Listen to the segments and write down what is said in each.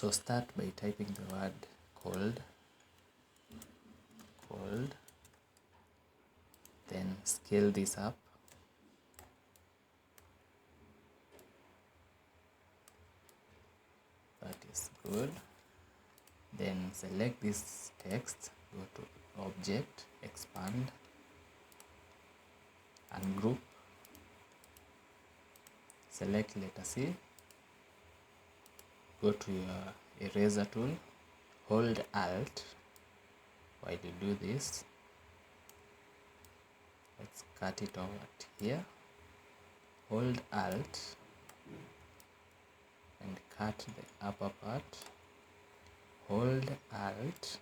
So start by typing the word cold, then scale this up. That is good. Then select this text, go to object, expand, and group. Select letter C, go to your eraser tool, hold Alt while you do this. Let's cut it over here. Hold Alt and cut the upper part. Hold Alt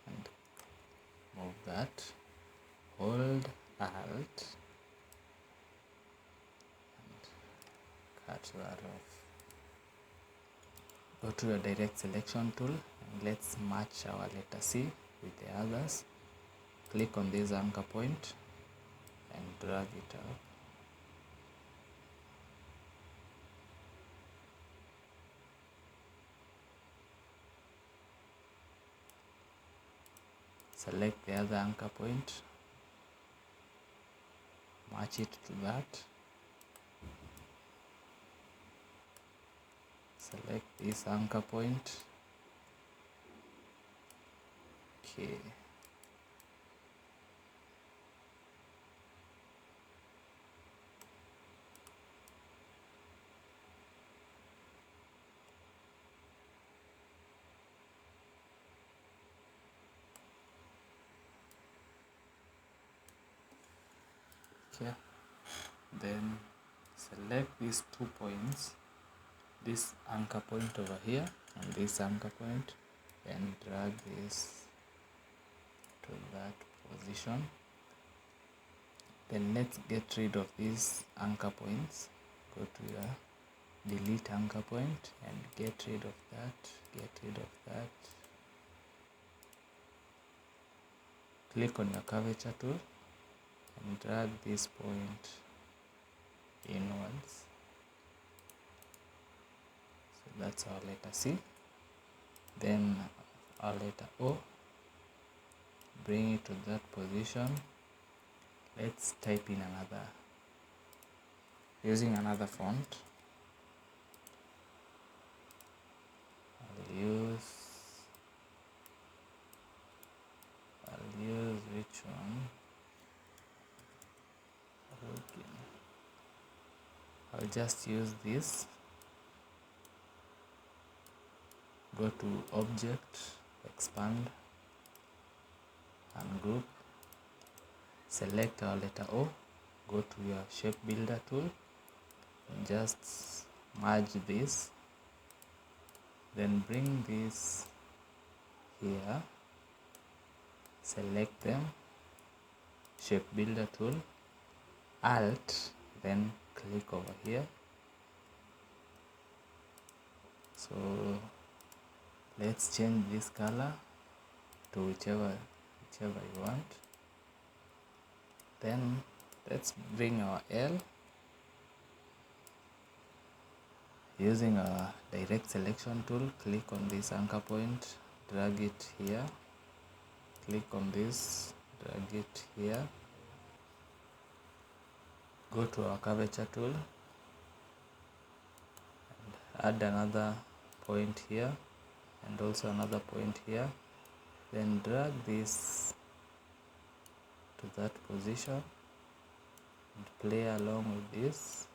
and move that. Hold Alt and cut that off. Go to your direct selection tool and let's match our letter C with the others. Click on this anchor point and drag it up. Select the other anchor point, match it to that. Select this anchor point. Okay. Okay. Then select these 2 points, this anchor point over here and this anchor point, and drag this to that position. Then let's get rid of these anchor points. Go to your delete anchor point and get rid of that. Click on your curvature tool and drag this point inwards. So that's our letter C. Then our letter O, bring it to that position. Let's type in another, using another font. I'll use which one? Okay. I'll just use this. Go to object, expand, and group. Select our letter O, go to your shape builder tool and just merge this. Then bring this here, select them, shape builder tool, Alt, then click over here. So let's change this color to whichever you want. Then let's bring our L. Using our direct selection tool, click on this anchor point, drag it here. Click on this, drag it here. Go to our curvature tool and add another point here and also another point here. Then drag this to that position and play along with this.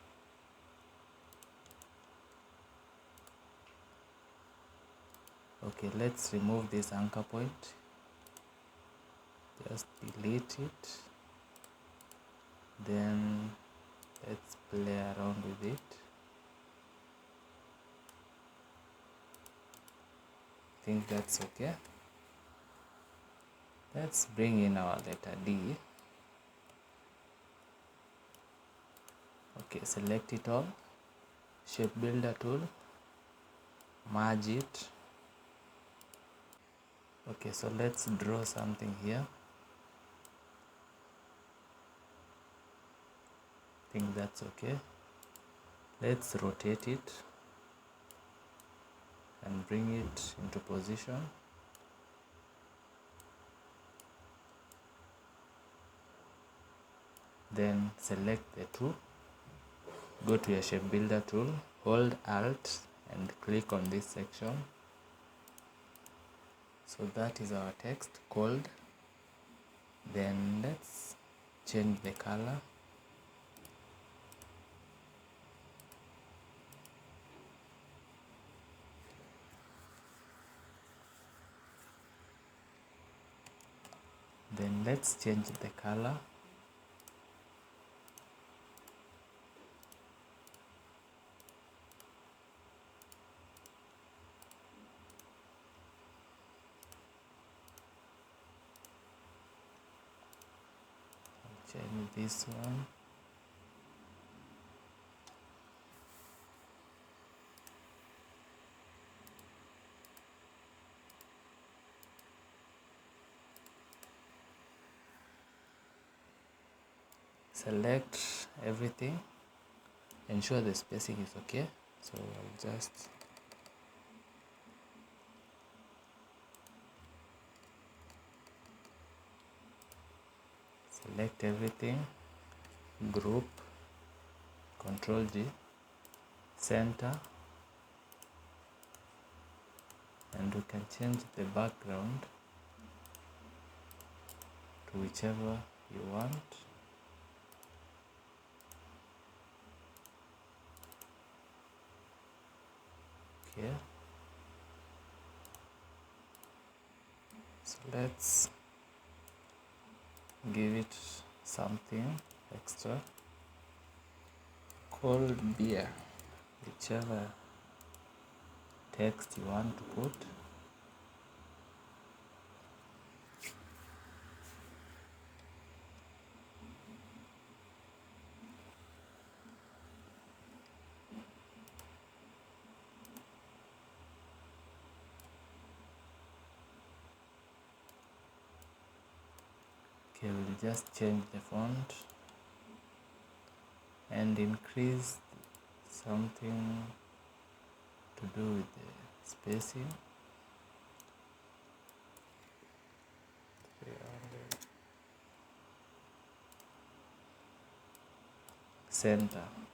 Okay, let's remove this anchor point. Just delete it. Then let's play around with it. I think that's okay. Let's bring in our letter D. Okay, select it all. Shape builder tool. Merge it. Okay, so let's draw something here. I think that's okay. Let's rotate it. and bring it into position. Then select the two, go to your shape builder tool, hold Alt and click on this section. So that is our text called. Then let's change the color. Then let's change the color. Change this one. Select everything, ensure the spacing is okay. So I'll just select everything, group, Control G, center, and we can change the background to whichever you want. Okay, so let's give it something extra, cold beer, whichever text you want to put. Okay, we'll just change the font and increase something to do with the spacing. 300. Center.